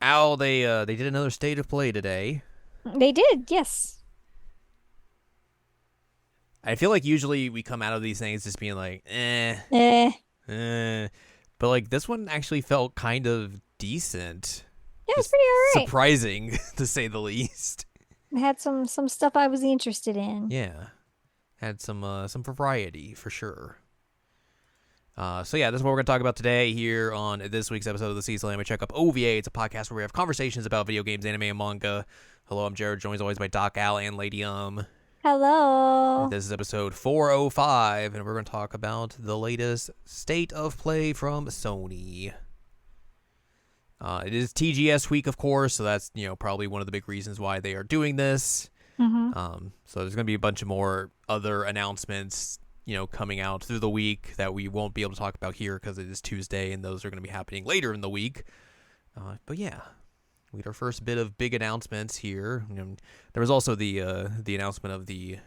Al, they did another state of play today. They did, yes. I feel like usually we come out of these things just being like, Eh, eh. But like this one actually felt kind of decent. it was Just pretty all right. surprising to say the least. It had some stuff I was interested in. Yeah. Had some variety for sure. So yeah, this is what we're going to talk about today here on this week's episode of the Season Anime Checkup OVA. It's a podcast where we have conversations about video games, anime, and manga. Hello, I'm Jared, joined as always by Doc, Al, and Lady Hello. This is episode 405, and we're going to talk about the latest state of play from Sony. It is TGS week, of course, so that's probably one of the big reasons why they are doing this. Mm-hmm. So there's going to be a bunch of more other announcements coming out through the week that we won't be able to talk about here because it is Tuesday, and those are going to be happening later in the week. But yeah, we had our first bit of big announcements here. There was also the announcement of the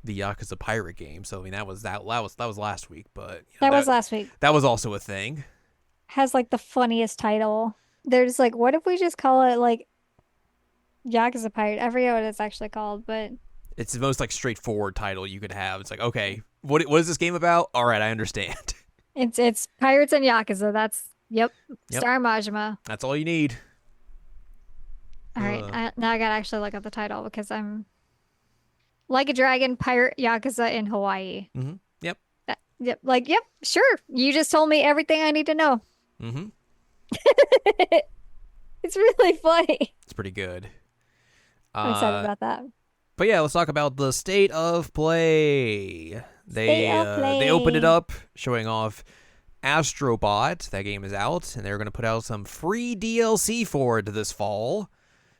Yakuza Pirate game. So I mean that was last week, but That was last week. that was also a thing. Has like the funniest title. They're just like, what if we just call it like Yakuza Pirate? I forget what it's actually called, but It's the most like straightforward title you could have. It's like, okay, what is this game about? All right, I understand. it's Pirates and Yakuza. That's yep. Yep, Star Majima. that's all you need. All right, Uh, now I gotta actually look up the title because I'm like a dragon pirate Yakuza in Hawaii. Yep. Yep, like yep, sure. You just told me everything I need to know. Mm-hmm. It's really funny. It's pretty good. I'm excited Uh, about that. but yeah, let's talk about the state of play. Stay up They opened it play. up, showing off Astrobot. That game is out, and they're going to put out some free DLC for it this fall.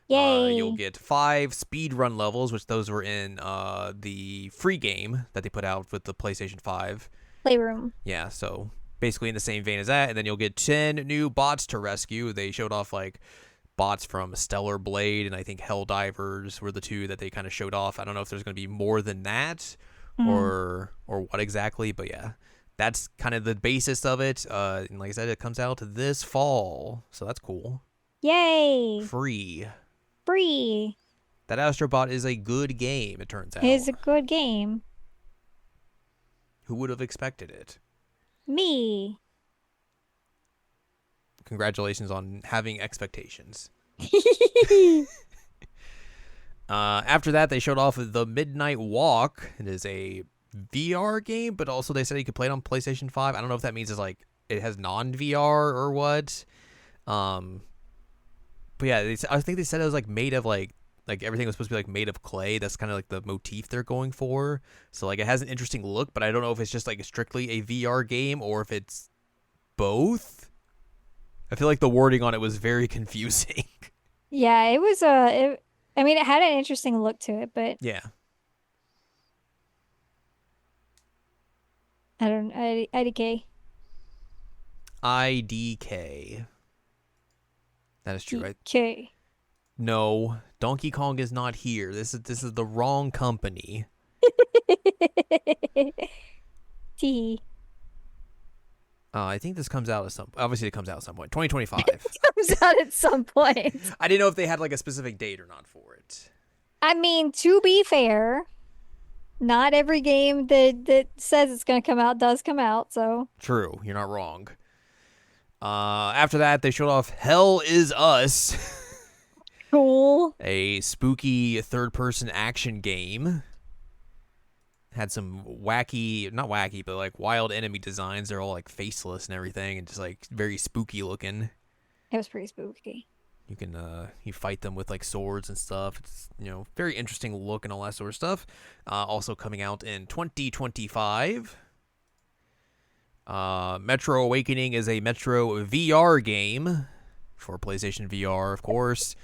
You'll Yay. get 5 speedrun levels, which those were in the free game that they put out with the PlayStation 5. Playroom. Yeah, so basically in the same vein as that. And then you'll get 10 new bots to rescue. They showed off like bots from Stellar Blade and I think Helldivers were the two that they kind of showed off. I don't know if there's going to be more than that Mm. or what exactly, but yeah. That's kind of the basis of it. And like I said, it comes out this fall. So that's cool. Yay. Free. Free That Astrobot is a good game, it turns is out. a good game. Who would have expected it? Me. Congratulations on having expectations. After that, they showed off the Midnight Walk. It is a VR game, but also they said you could play it on PlayStation 5. I don't know if that means it's like it has non-VR or what. But yeah, I think they said it was like made of like everything was supposed to be like made of clay. That's kind of like the motif they're going for. So like it has an interesting look, but I don't know if it's just like strictly a VR game or if it's both. I feel like the wording on it was very confusing. Yeah, it was I mean it had an interesting look to it, but Yeah. I don't IDK. IDK. That is true, right? DK. No, Donkey Kong is not here. This is the wrong company. T. I think this comes out at some. Obviously, it comes out at some point. 2025. Comes out at some point. I didn't know if they had like a specific date or not for it. I mean, to be fair, not every game that says it's gonna come out does come out, so True, you're not wrong. After that, they showed off Hell Is Us, cool. a spooky third-person action game. Had some wacky, not wacky, but like wild enemy designs. They're all like faceless and everything, and just like very spooky looking. It was pretty spooky. You can you fight them with like swords and stuff. It's very interesting look and all that sort of stuff. Also coming out in 2025. Metro Awakening is a Metro VR game for PlayStation VR, of course.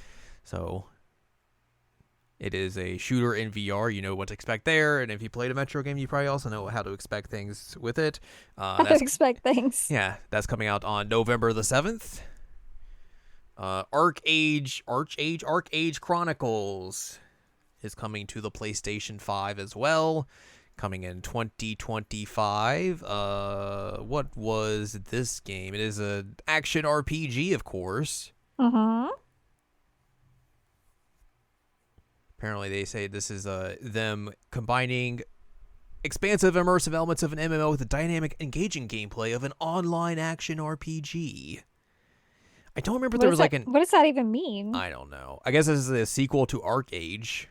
So it is a shooter in VR. You know what to expect there, and if you played a Metro game, you probably also know how to expect things with it. I would expect things. Yeah, that's coming out on November the 7th. Arcade Chronicles is coming to the PlayStation 5 as well, coming in 2025. What was this game? It is an action RPG, of course. Mm-hmm. Apparently, they say this is them combining expansive, immersive elements of an MMO with the dynamic, engaging gameplay of an online action RPG. I don't remember if there was like an. What does that even mean? I don't know. I guess this is a sequel to Arc Age,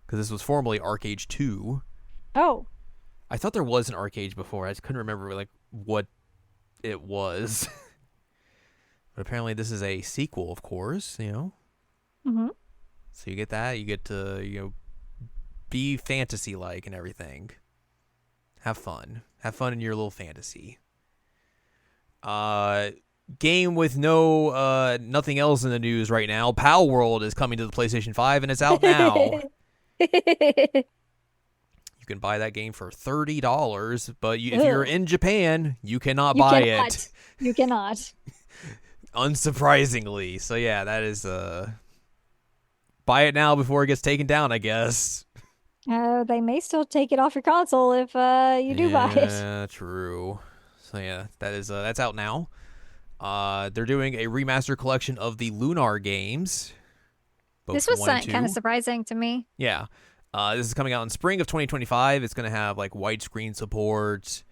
because this was formerly Arc Age 2. Oh. I thought there was an Arc Age before. I just couldn't remember like what it was. But apparently, this is a sequel, of course. Mm-hmm. So you get that. You get to be fantasy like and everything. Have fun. Have fun in your little fantasy. Game with nothing else in the news right now. Pal World is coming to the PlayStation 5 and it's out now. You can buy that game for $30, but if you're in Japan, you cannot buy it. You cannot. Unsurprisingly. So yeah, that is buy it now before it gets taken down, I guess. They may still take it off your console if you do buy it. Yeah, true. So yeah, that's out now. They're doing a remaster collection of the Lunar games. This was kind of surprising to me. Yeah. This is coming out in spring of 2025. It's going to have like widescreen support.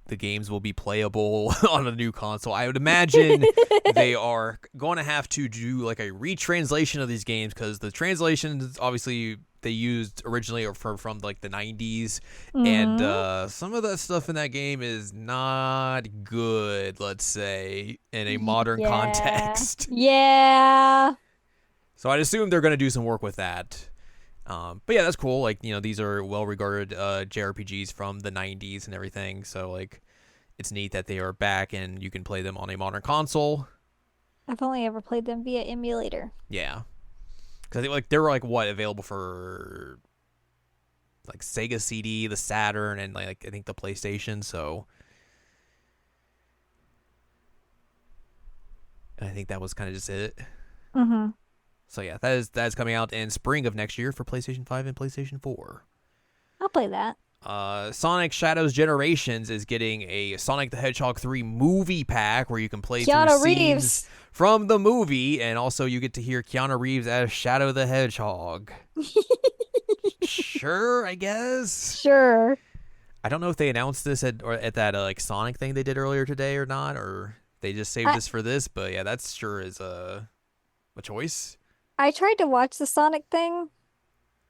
The games will be playable on a new console. I would imagine they are going to have to do like a retranslation of these games because the translations obviously they used originally are from like the 90s, and some of that stuff in that game is not good, let's say, in a modern context. Yeah. So I'd assume they're going to do some work with that. But yeah, that's cool. Like, these are well-regarded JRPGs from the 90s and everything. So, like, it's neat that they are back and you can play them on a modern console. I've only ever played them via emulator. Yeah. Because I think, like, they were, like, available for, like, Sega CD, the Saturn, and, like, I think the PlayStation. So, I think that was kind of just it. Mm-hmm. So yeah, that is coming out in spring of next year for PlayStation 5 and PlayStation 4. I'll play that. Sonic Shadows Generations is getting a Sonic the Hedgehog 3 movie pack where you can play Keanu through Reeves. scenes from the movie, and also you get to hear Keanu Reeves as Shadow the Hedgehog. Sure, I guess. Sure. I don't know if they announced this at that like Sonic thing they did earlier today or not, or they just saved this for this. But yeah, that's sure is a choice. I tried to watch the Sonic thing,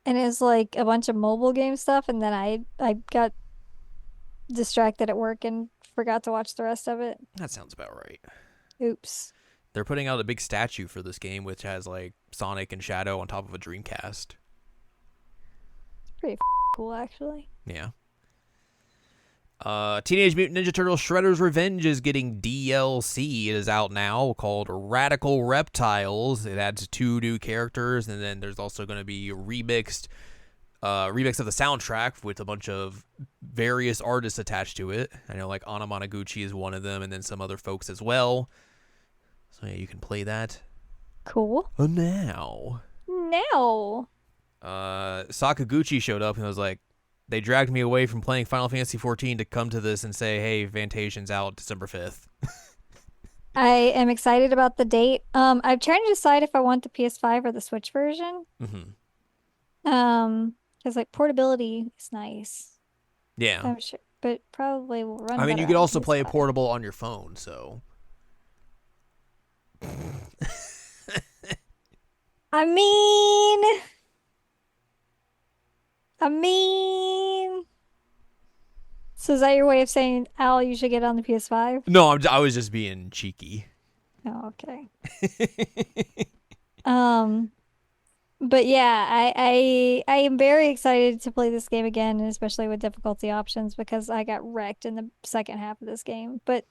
and it was like a bunch of mobile game stuff, and then I got distracted at work and forgot to watch the rest of it. That sounds about right. Oops. They're putting out a big statue for this game, which has like Sonic and Shadow on top of a Dreamcast. It's pretty cool, actually. Yeah. Teenage Mutant Ninja Turtles Shredder's Revenge is getting DLC. It is out now called Radical Reptiles. It adds 2 new characters, and then there's also going to be remix of the soundtrack with a bunch of various artists attached to it. I know like Anna Monoguchi is one of them, and then some other folks as well. So yeah, you can play that. Cool. Now. Sakaguchi showed up and was like, they dragged me away from playing Final Fantasy XIV to come to this and say, hey, Fantasian's out December 5th. I am excited about the date. I'm trying to decide if I want the PS5 or the Switch version. Mm-hmm. Because like portability is nice. Yeah. I'm sure, but probably will run. I mean, you better could on also play it PS5. portable on your phone, so. I mean. So is that your way of saying, Al, you should get on the PS5? No, I was just being cheeky. Oh, okay. But yeah, I am very excited to play this game again, and especially with difficulty options because I got wrecked in the second half of this game. But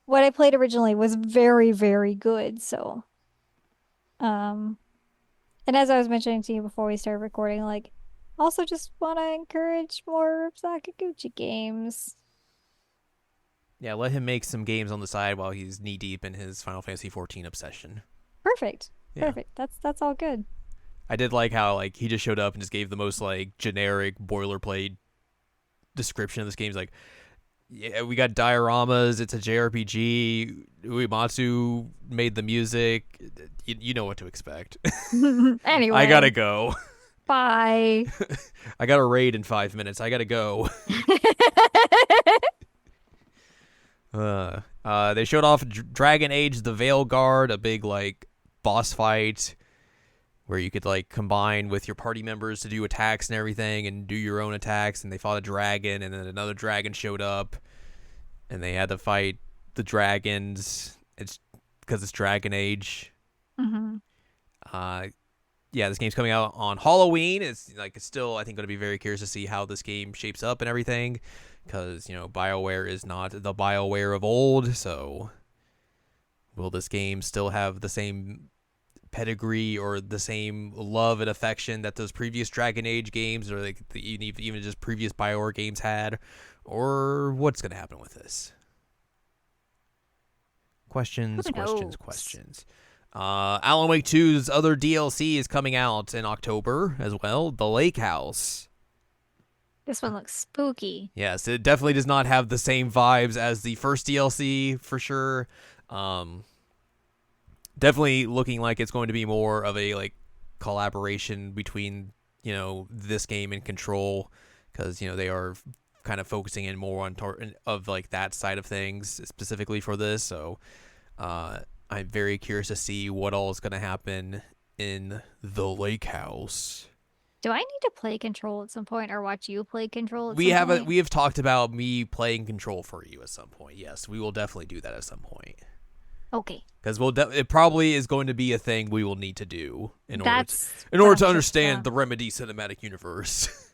what I played originally was very, very good. So, and as I was mentioning to you before we started recording, like, also just want to encourage more Sakaguchi games. Yeah, let him make some games on the side while he's knee deep in his Final Fantasy XIV obsession. Perfect. Yeah. Perfect. That's all good. I did like how like he just showed up and just gave the most like generic boilerplate description of this game. He's like, Yeah, we got dioramas. It's a JRPG. Uematsu made the music. You know what to expect. I gotta Anyway, go. bye. I got a raid in 5 minutes. I gotta go. They showed off Dragon Age: The Veil Guard, a big like boss fight where you could like combine with your party members to do attacks and everything, and do your own attacks. And they fought a dragon, and then another dragon showed up, and they had to fight the dragons. It's because it's Dragon Age. hmm Uh, yeah, this game's coming out on Halloween. It's still I think going to be very curious to see how this game shapes up and everything, because BioWare is not the BioWare of old. So will this game still have the same pedigree or the same love and affection that those previous Dragon Age games or like even just previous BioWare games had, or what's going to happen with this? Questions, Who questions, knows? questions. Alan Wake 2's other DLC is coming out in October as well. The Lake House. This one looks spooky. Yes, it definitely does not have the same vibes as the first DLC for sure. Um, Definitely looking like it's going to be more of a like collaboration between this game and Control, because they are kind of focusing in more on of like that side of things specifically for this. So I'm very curious to see what all is going to happen in the Lake House. Do I need to play Control at some point or watch you play Control at We some have point? we have talked about me playing Control for you at some point. Yes, we will definitely do that at some point. Okay. Because it probably is going to be a thing we will need to do That's in what order I'm to sure. understand Yeah. the Remedy cinematic universe.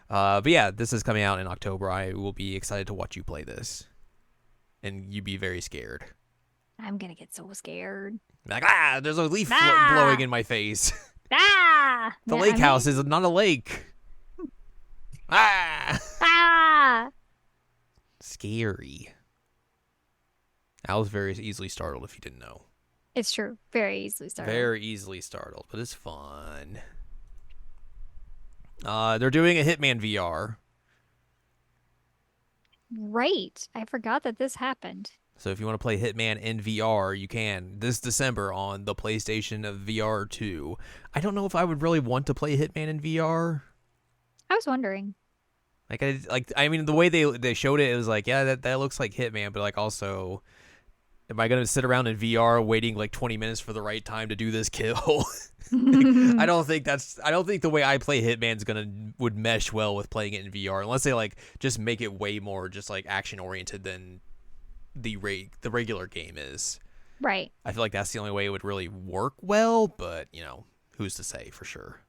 But yeah, this is coming out in October. I will be excited to watch you play this, and you be very scared. I'm gonna get so scared. Like there's a leaf blowing Ah! in my face. Ah! The Yeah, lake I house mean, is not a lake. Ah, ah! scary. I was very easily startled. If you didn't know, It's true. Very easily startled. very easily startled, but it's fun. They're doing a Hitman VR. Right. I forgot that this happened. So if you want to play Hitman in VR, you can this December on the PlayStation VR 2. I don't know if I would really want to play Hitman in VR. I was wondering. I mean the way they showed it, it was like, yeah, that looks like Hitman, but like also, am I gonna sit around in VR waiting like 20 minutes for the right time to do this kill? I don't think the way I play Hitman's would mesh well with playing it in VR, unless they like just make it way more just like action oriented than the regular game is. Right. I feel like that's the only way it would really work well, but who's to say for sure.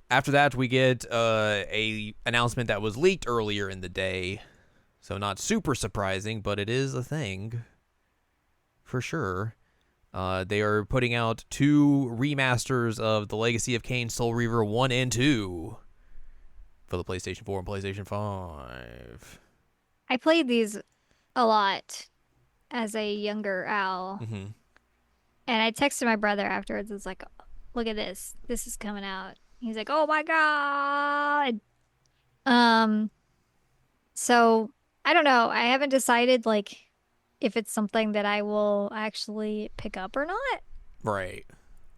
After that we get a announcement that was leaked earlier in the day, so not super surprising, but it is a thing for sure. They are putting out 2 remasters of The Legacy of Kain: Soul Reaver 1 and 2 for the PlayStation 4 and PlayStation 5. I played these a lot as a younger Al. Mm-hmm. And I texted my brother afterwards. It's like, look at this. This is coming out. He's like, oh my God. Um, so I don't know. I haven't decided like if it's something that I will actually pick up or not. Right.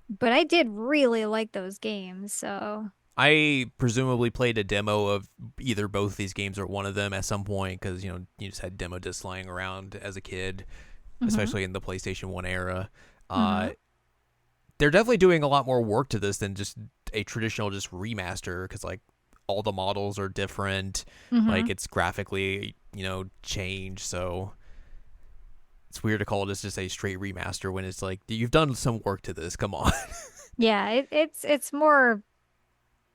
But I did really like those games, so I presumably played a demo of either both these games or one of them at some point, because you just had demo discs lying around as a kid, hmm especially in the PlayStation 1 era. hmm They're definitely doing a lot more work to this than just a traditional just remaster, because like all the models are different, hmm like it's graphically changed, so it's weird to call this just a straight remaster when it's like you've done some work to this. Come on. Yeah, it's more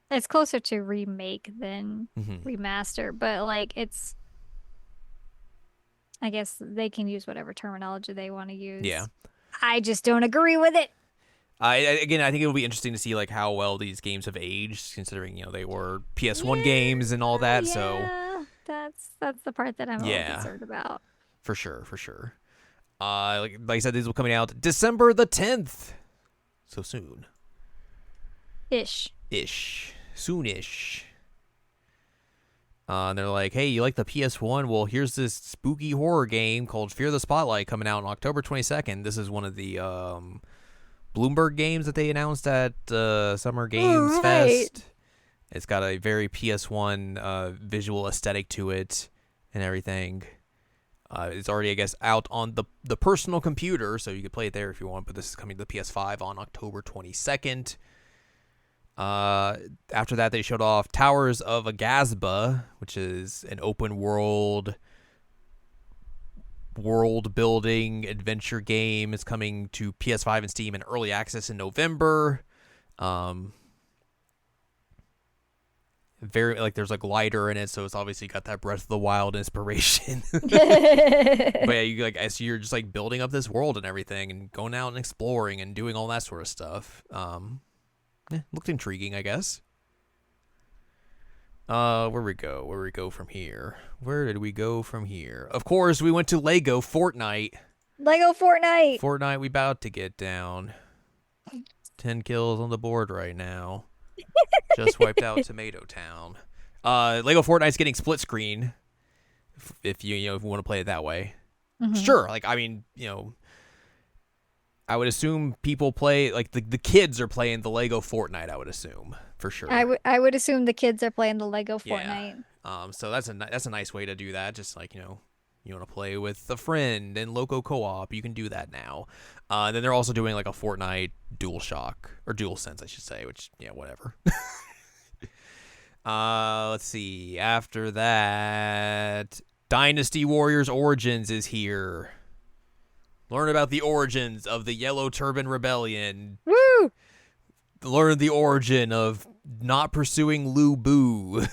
it's closer to remake than Mhm. remaster, but like it's I guess they can use whatever terminology they want to Yeah. use. I just don't agree with it. I think it'll be interesting to see like how well these games have aged, considering they were PS1 Yeah, games and all that. So yeah, that's the part that I'm a little yeah, concerned about. for sure, for sure. Like I said, these will coming out December the 10th, so soon Ish. ish. soonish. And they're like, hey, you like the PS1? Well, here's this spooky horror game called Fear the Spotlight coming out on October 22nd. This is one of the Bloomberg games that they announced at Summer Games Fest. It's got a very PS1 visual aesthetic to it and everything. It's already, I guess, out on the personal computer, so you can play it there if you want, but this is coming to the PS5 on October 22nd. After that, they showed off Towers of Agasba, which is an open world building adventure game. It's coming to PS5 and Steam in early access in November. Very there's glider in it, so it's obviously got that Breath of the Wild inspiration. But yeah, you as you're just building up this world and everything, and going out and exploring and doing all that sort of stuff. Looked intriguing, I guess. Where we go from here? Where did we go from here? Of course, we went to Lego Fortnite. Fortnite, we about to get down. 10 kills on the board right now. Just wiped out Tomato Town. Lego Fortnite's getting split screen. If you want to play it that way, sure. I would assume people play the kids are playing the Lego Fortnite. I would assume for sure. I would assume the kids are playing the Lego Fortnite. So that's a nice way to do that. Just you want to play with a friend and local co-op, you can do that now. Then they're also doing a Fortnite DualShock or DualSense, I should say. Which whatever. Let's see. After that, Dynasty Warriors Origins is here. Learn about the origins of the Yellow Turban Rebellion. Woo! Learn the origin of not pursuing Lu Bu.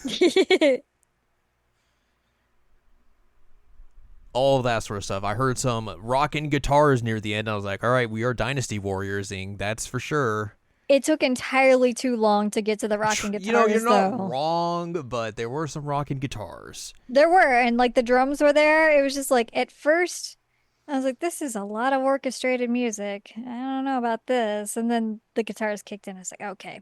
All of that sort of stuff. I heard some rockin' guitars near the end. I was like, all right, we are Dynasty Warriorsing. That's for sure. It took entirely too long to get to the rockin' guitars, you're not wrong, but there were some rockin' guitars. There were, and the drums were there. It was just at first, I was like, this is a lot of orchestrated music. I don't know about this. And then the guitars kicked in. I was like, okay.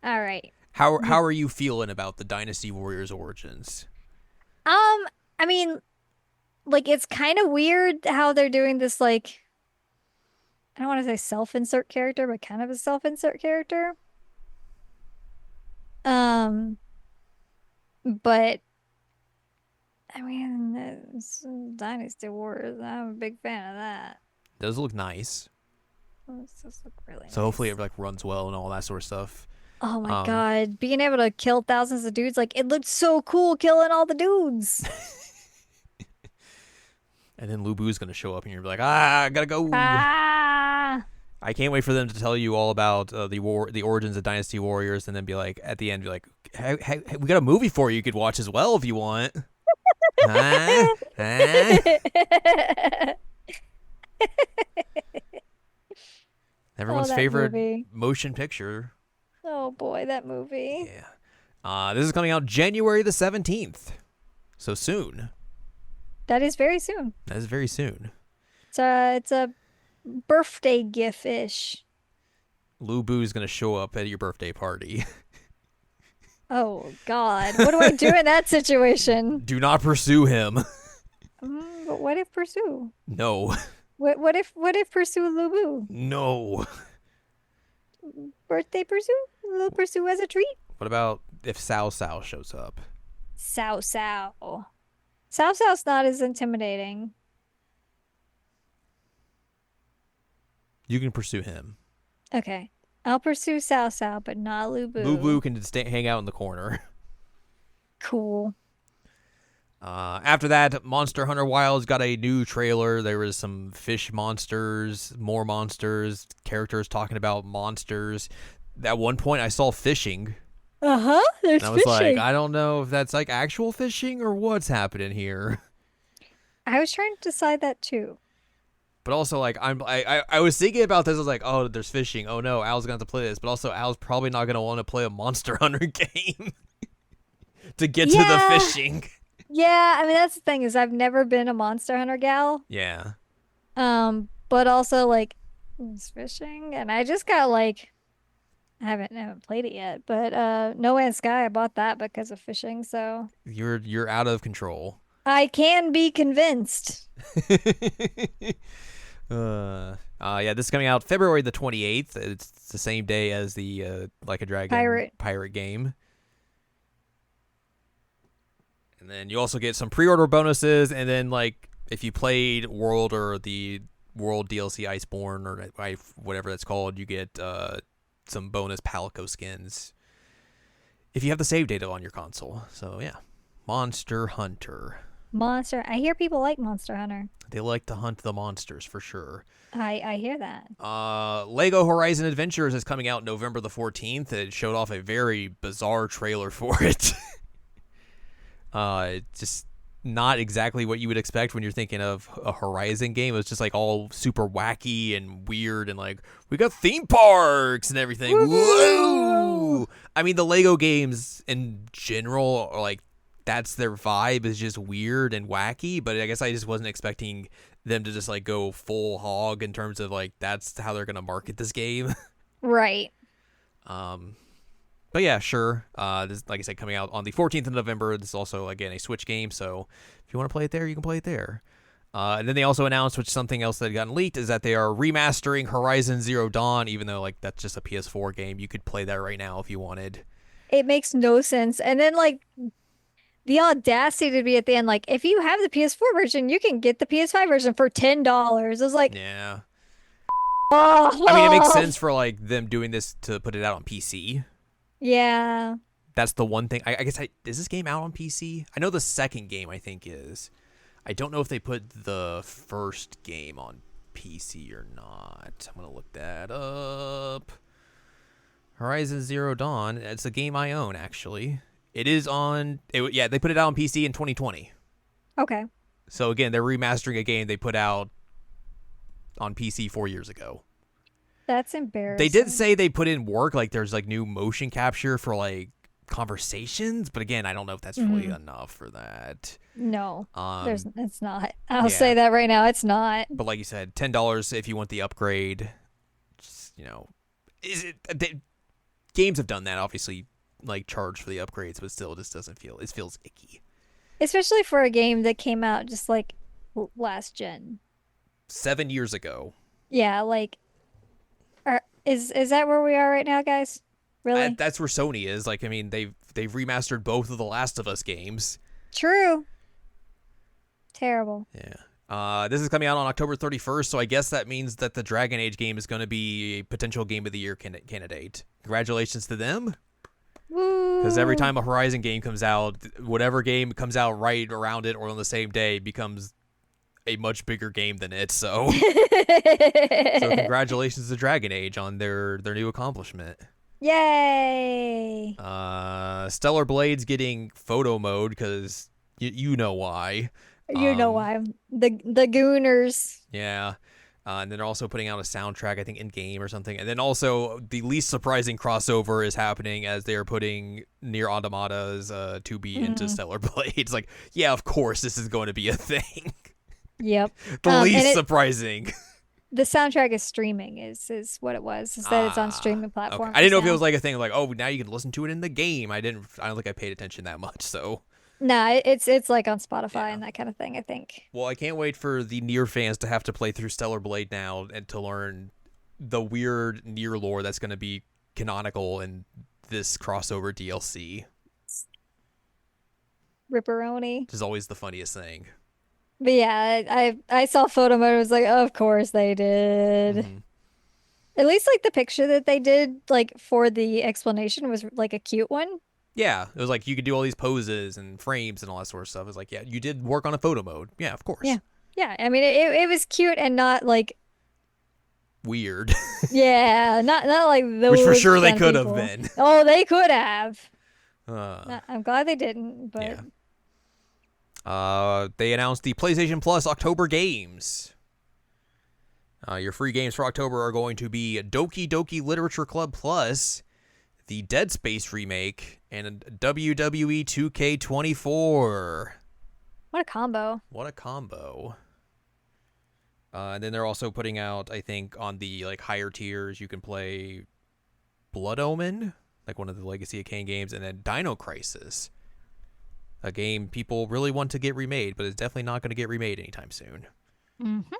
All right. How are you feeling about the Dynasty Warriors Origins? I mean, it's kind of weird how they're doing this, I don't want to say self-insert character, but kind of a self-insert character. But I mean, it's Dynasty Wars. I'm a big fan of that. Does look nice. It does look really nice. So hopefully it runs well and all that sort of stuff. Oh my God. Being able to kill thousands of dudes, it looked so cool killing all the dudes. And then Lu Bu's going to show up and you're like, I gotta go. I can't wait for them to tell you all about the origins of Dynasty Warriors, and then be like, at the end, be like, hey, we got a movie for you could watch as well if you want. Huh? Everyone's favorite movie. Motion picture. Oh boy, that movie. Yeah. This is coming out January the 17th. So soon. That is very soon. That is very soon. It's a birthday gift-ish. Lu Bu's going to show up at your birthday party. Oh, God. What do I do in that situation? Do not pursue him. But what if pursue? No. What if pursue Lu Bu? No. Birthday pursue? Little pursue as a treat? What about if Cao Cao shows up? Cao Cao. Cao Cao's not as intimidating. You can pursue him. Okay. I'll pursue Cao Cao, but not Lu Bu. Lu Bu can just hang out in the corner. Cool. After that, Monster Hunter Wilds got a new trailer. There was some fish monsters, more monsters, characters talking about monsters. At one point, I saw fishing. Uh-huh. There's and I was fishing. like, I don't know if that's actual fishing or what's happening here. I was trying to decide that too. But also, I was thinking about this. I was like, oh, there's fishing. Oh no, Al's gonna have to play this. But also, Al's probably not gonna want to play a Monster Hunter game to get to the fishing. Yeah, I mean that's the thing is I've never been a Monster Hunter gal. Yeah. But also it's fishing, and I just got I haven't played it yet, but No Man's Sky, I bought that because of fishing, so You're out of control. I can be convinced. Yeah, this is coming out February the 28th. It's the same day as the Like a Dragon Pirate. pirate game. And then you also get some pre-order bonuses, and then like if you played World or the World DLC Iceborne or whatever that's called, you get some bonus Palico skins if you have the save data on your console. So yeah, Monster Hunter. Monster. I hear people like Monster Hunter. They like to hunt the monsters for sure. I hear that. Lego Horizon Adventures is coming out November the 14th. It showed off a very bizarre trailer for it. Just not exactly what you would expect when you're thinking of a Horizon game. It was just like all super wacky and weird and like we got theme parks and everything. Woo! Whoa! I mean, the Lego games in general are like that's their vibe is just weird and wacky, but I guess I just wasn't expecting them to just like go full hog in terms of like that's how they're gonna market this game. Right. Um, but yeah, sure. This, like I said, coming out on the 14th of November. This is also again a Switch game, so if you want to play it there, you can play it there. And then they also announced, which something else that had gotten leaked, is that they are remastering Horizon Zero Dawn, even though like that's just a PS4 game. You could play that right now if you wanted. It makes no sense. And then like the audacity to be at the end, like if you have the PS4 version, you can get the PS5 version for $10. I was like, Yeah. I mean, it makes oh, sense for like them doing this to put it out on PC. yeah. That's the one thing. I guess is this game out on PC? I know the second game I think is. I don't know if they put the first game on PC or not. I'm gonna look that up. Horizon Zero Dawn. It's a game I own actually. It is on. Yeah, they put it out on PC in 2020. Okay. So again, they're remastering a game they put out on PC 4 years ago. That's They did embarrassing. say they put in work, like there's like new motion capture for like conversations, but again, I don't know if that's really Mhm. enough for that. No, Um, it's not. I'll yeah, say that right now. It's not. but like you said, $10 if you want the upgrade. Just, is it? Games have done that, obviously, like charge for the upgrades, but still, it just doesn't feel. It feels icky. Especially for a game that came out just like last gen. 7 years ago. Yeah, like is that where we are right now, guys? Really? That's where Sony is. Like, I mean, they've remastered both of the Last of Us games. True. Terrible. Yeah. This is coming out on October 31st, so I guess that means that the Dragon Age game is going to be a potential Game of the Year candidate. Congratulations to them. Because every Woo. time a Horizon game comes out, whatever game comes out right around it or on the same day becomes a much bigger game than it. So, so congratulations to Dragon Age on their new accomplishment. Yay. Stellar Blade's getting photo mode because you know why. You know why. The Gooners. Yeah. And then they're also putting out a soundtrack, I think, in game or something. And then also the least surprising crossover is happening as they are putting Near Automata's 2B into Mm, Stellar Blade. It's like, yeah, of course this is going to be a thing. yep. The And least it surprising. the soundtrack is streaming is what it was. Is that it's on streaming Okay. I didn't platforms know if it now. was like a thing like, oh, now you can listen to it in the game. I don't think I paid attention that much. So, No, it's like on Spotify yeah. and that kind of thing, I think. Well, I can't wait for the Nier fans to have to play through Stellar Blade now and to learn the weird Nier lore that's going to be canonical in this crossover DLC, Ripperoni. which is always the funniest thing. But yeah, I saw photo mode. I was like, of course they did. Hmm. At least like the picture that they did like for the explanation was like a cute one. Yeah, it was like you could do all these poses and frames and all that sort of stuff. It was like, yeah, you did work on a photo mode. Yeah, of Yeah. course. Yeah. I mean it was cute and not like Weird. yeah, not like Which for those sure they kind of could have people. been. Oh, they could have. Uh, I'm glad they didn't, but yeah. They announced the PlayStation Plus October games. Your free games for October are going to be Doki Doki Literature Club Plus, the Dead Space remake, and WWE 2K24. what a combo. What a combo. And then they're also putting out, I think, on the like higher tiers, you can play Blood Omen, like one of the Legacy of Kain games, and then Dino Crisis, a game people really want to get remade, but it's definitely not going to get remade anytime soon. Mm-hmm.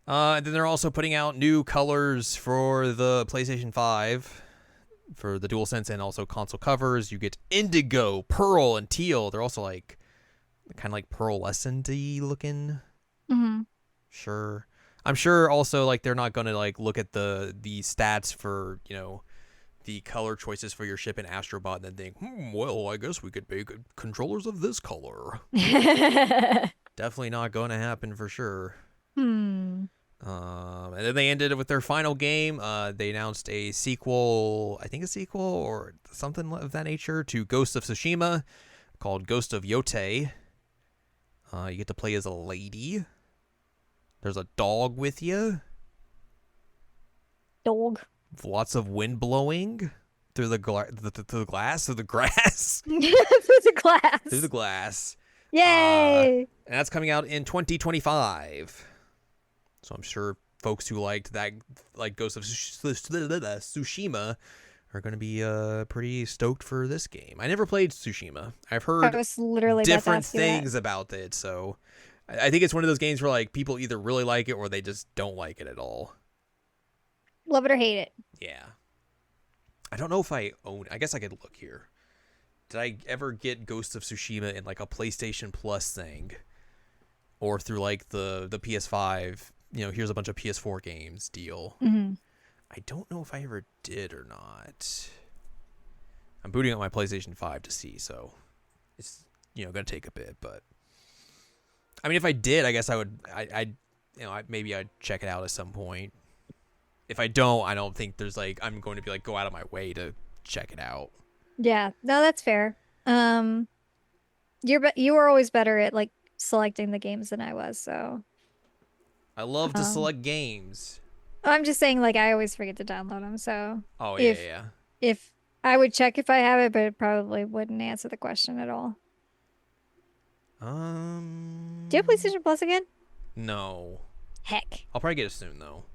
And then they're also putting out new colors for the PlayStation 5 for the DualSense and also console covers. You get indigo, pearl, and teal. They're also like kind of like pearlescent-y looking. Mm-hmm. Sure. I'm sure also like they're not going to like look at the stats for, the color choices for your ship in Astrobot and then think, well, I guess we could make controllers of this color. Definitely not going to happen for sure. And then they ended with their final game. They announced a sequel, I think a sequel or something of that nature, to Ghost of Tsushima called Ghost of Yote. You get to play as a lady. There's a dog with you. Dog. Lots of wind blowing through the glass, through the grass. Through the glass. Through the glass. Yay! And that's coming out in 2025. So I'm sure folks who liked that, like Ghost of Tsushima, are going to be pretty stoked for this game. I never played Tsushima. I've heard I was literally different things about it. So I think it's one of those games where like people either really like it or they just don't like it at all. Love it or hate it. Yeah. I don't know if I own it. I guess I could look here. Did I ever get Ghost of Tsushima in like a PlayStation Plus thing? Or through like the PS5, here's a bunch of PS4 games deal. Mm-hmm. I don't know if I ever did or not. I'm booting up my PlayStation 5 to see, so it's gonna take a bit, but I mean if I did, I guess I would maybe I'd check it out at some point. If I don't think there's like I'm going to be like go out of my way to check it out. Yeah, no, that's fair. You were always better at like selecting the games than I was, so I love to select games. I'm just saying like I always forget to download them, so Oh yeah. If I would check if I have it, but it probably wouldn't answer the question at all. Do you have PlayStation Plus again? No. Heck. I'll probably get it soon though.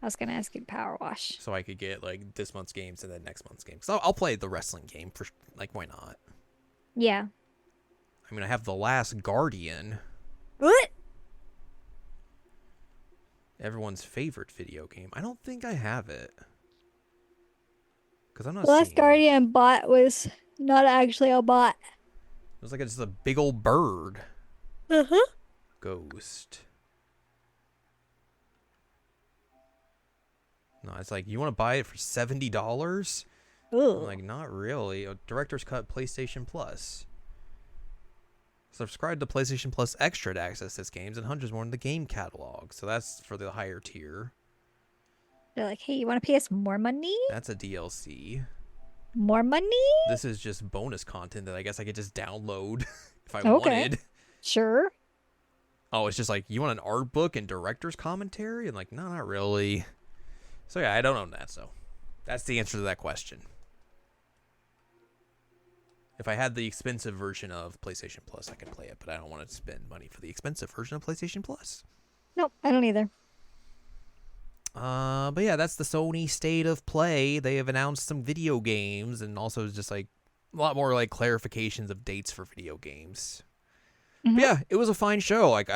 I was gonna ask you to power wash. So I could get like this month's games and then next month's games. So I'll play the wrestling game for like why not? Yeah. I mean I have The Last Guardian. What? Everyone's favorite video game. I don't think I have it. Because I'm not The Last seeing Guardian bot was not actually a bot. It was like just a big old bird. Uh-huh. Ghost. No, it's like, you want to buy it for $70? I'm like, not really. Director's Cut PlayStation Plus. Subscribe to PlayStation Plus Extra to access this games and hundreds more in the game catalog. So that's for the higher tier. They're like, hey, you want to pay us more money? That's a DLC. More money? This is just bonus content that I guess I could just download if I wanted. Sure. Oh, it's just like, you want an art book and director's commentary? And like, no, not really. So yeah, I don't own that, so that's the answer to that question. If I had the expensive version of PlayStation Plus, I could play it, but I don't want to spend money for the expensive version of PlayStation Plus. Nope, I don't either. But yeah, that's the Sony state of play. They have announced some video games and also just like a lot more like clarifications of dates for video games. Mm-hmm. But yeah, it was a fine show. Like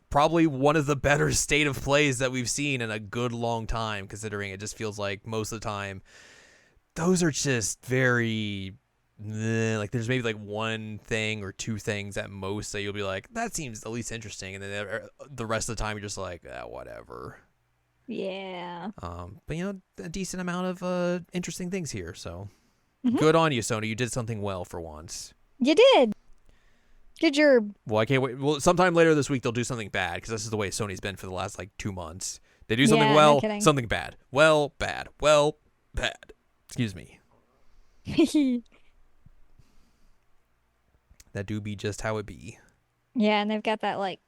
probably one of the better state of plays that we've seen in a good long time, considering it just feels like most of the time those are just very like there's maybe like one thing or two things at most that you'll be like, that seems at least interesting, and then the rest of the time you're just like, whatever. Yeah. But a decent amount of interesting things here, so good on you, Sony. You did something well for once. You did. Good job. Well, I can't wait. Well, sometime later this week they'll do something bad, because this is the way Sony's been for the last like 2 months. They do something well, no something bad. Well, bad. Well, bad. Excuse me. That do be just how it be. Yeah, and they've got that like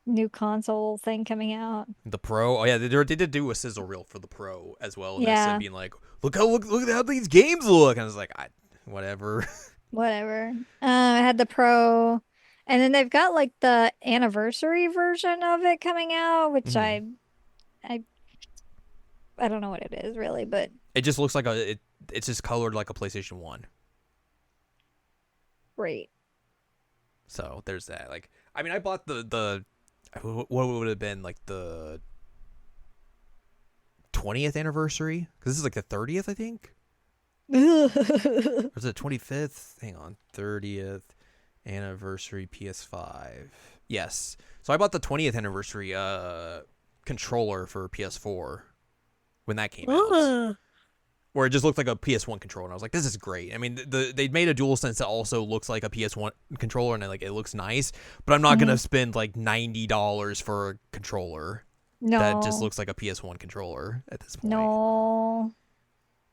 new console thing coming out. The Pro. Oh yeah, they did do a sizzle reel for the Pro as well. And Yeah. Instead of being like, look at how these games look. And I was like, whatever. Whatever. I had the Pro, and then they've got like the anniversary version of it coming out, which I don't know what it is really, but It just looks like it's just colored like a PlayStation 1. Great. So there's that. Like, I mean, I bought the what would have been like the 20th anniversary, because this is like the 30th, I think. Or is it 25th? Hang on, 30th anniversary PS5. Yes. So I bought the 20th anniversary controller for PS4 when that came out. Where it just looked like a PS1 controller, and I was like, "This is great." I mean, they made a DualSense that also looks like a PS1 controller, and like it looks nice. But I'm not gonna spend like $90 for a controller that just No. looks like a PS1 controller at this point. No.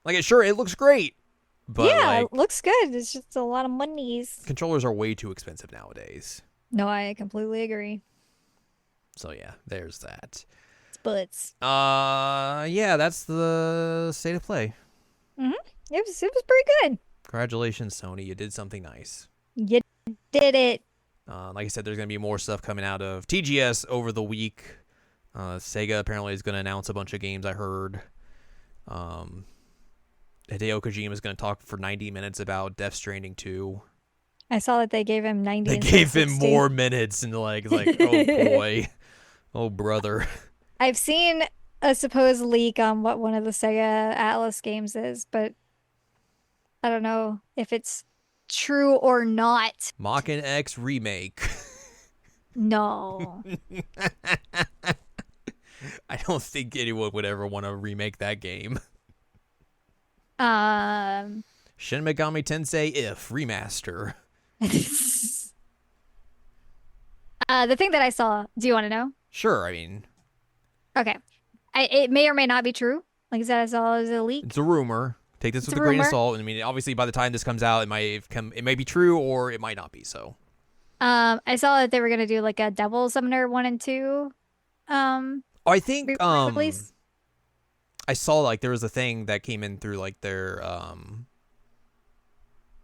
Like, it looks great, but Yeah, like it looks good. It's just a lot of monies. controllers are way too expensive nowadays. No, I completely agree. So yeah, there's that. It's butts. Yeah, that's the state of play. It was pretty good. Congratulations, Sony. You did something nice. You did it. Like I said, there's going to be more stuff coming out of TGS over the week. Sega apparently is going to announce a bunch of games, I heard. Hideo Kojima is going to talk for 90 minutes about Death Stranding 2. I saw that they gave him 90. They gave him more minutes, and like oh boy. Oh brother. I've seen a supposed leak on what one of the Sega Atlas games is, but I don't know if it's true or not. Mach-N X remake. No. I don't think anyone would ever want to remake that game. Shin Megami Tensei If remaster. The thing that I saw, do you want to know? Sure, I mean, Okay. It may or may not be true. Like I said, I saw it was a leak. it's a rumor. Take this It's with a a grain of rumor. salt. I mean, obviously, by the time this comes out, it may be true or it might not be. So, I saw that they were gonna do like a Devil Summoner 1 and 2 I think release. I saw like there was a thing that came in through like their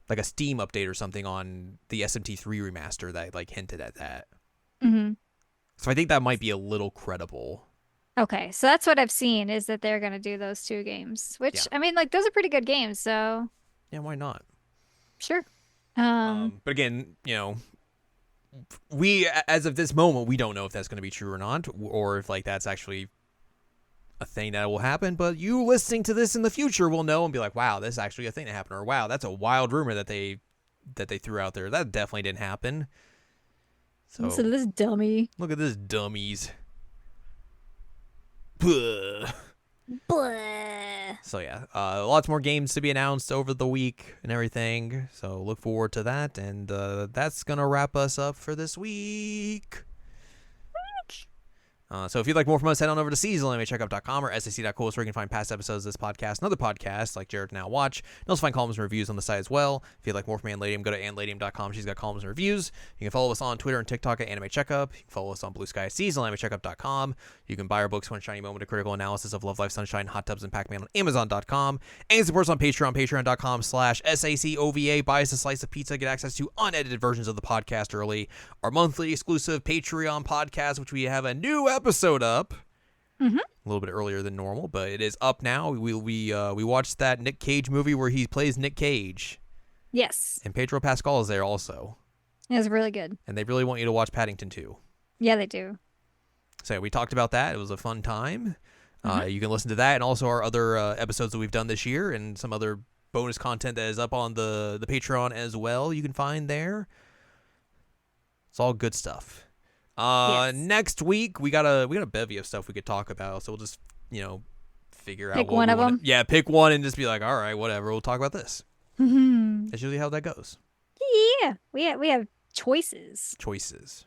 like a Steam update or something on the SMT3 remaster that like hinted at that. Mm-hmm. So I think that might be a little credible. Okay, so that's what I've seen is that they're gonna do those two games, which Yeah. I mean, like those are pretty good games, so Yeah, why not? sure. But again, we as of this moment, we don't know if that's going to be true or not, or if like that's actually a thing that will happen. But you listening to this in the future will know and be like, "Wow, this is actually a thing that happened," or "Wow, that's a wild rumor that they threw out there. That definitely didn't happen." So Listen to this dummy. look at this dummies. Buh. Blah. So yeah, lots more games to be announced over the week and everything. So look forward to that, and that's gonna wrap us up for this week. So if you'd like more from us, head on over to seasolanimecheckup.com or sac.cool, where you can find past episodes of this podcast and other podcasts like Jared Now Watch. You can also find columns and reviews on the site as well. If you'd like more from Ann Ladium, go to annladium.com. She's got columns and reviews. You can follow us on Twitter and TikTok at Anime Checkup. You can follow us on Blue Sky seasolanimecheckup.com. You can buy our books, One Shiny Moment, a critical analysis of Love, Life, Sunshine, Hot Tubs, and Pac-Man on Amazon.com. And support us on Patreon, patreon.com/SACOVA. Buy us a slice of pizza, get access to unedited versions of the podcast early. Our monthly exclusive Patreon podcast, which we have a new episode up. Mm-hmm. A little bit earlier than normal, but it is up now. We watched that Nick Cage movie where he plays Nick Cage, Yes, and Pedro Pascal is there also. it was really good. And they really want you to watch Paddington 2. Yeah, they do. So we talked about that. It was a fun time. You can listen to that and also our other episodes that we've done this year and some other bonus content that is up on the Patreon as well. You can find there. It's all good stuff. Yes. Next week we got a bevy of stuff we could talk about. So we'll just figure out Pick what one we of wanna- them. Yeah, pick one and just be like, all right, whatever. We'll talk about this. Yeah, That's usually how that goes. we have choices. Choices.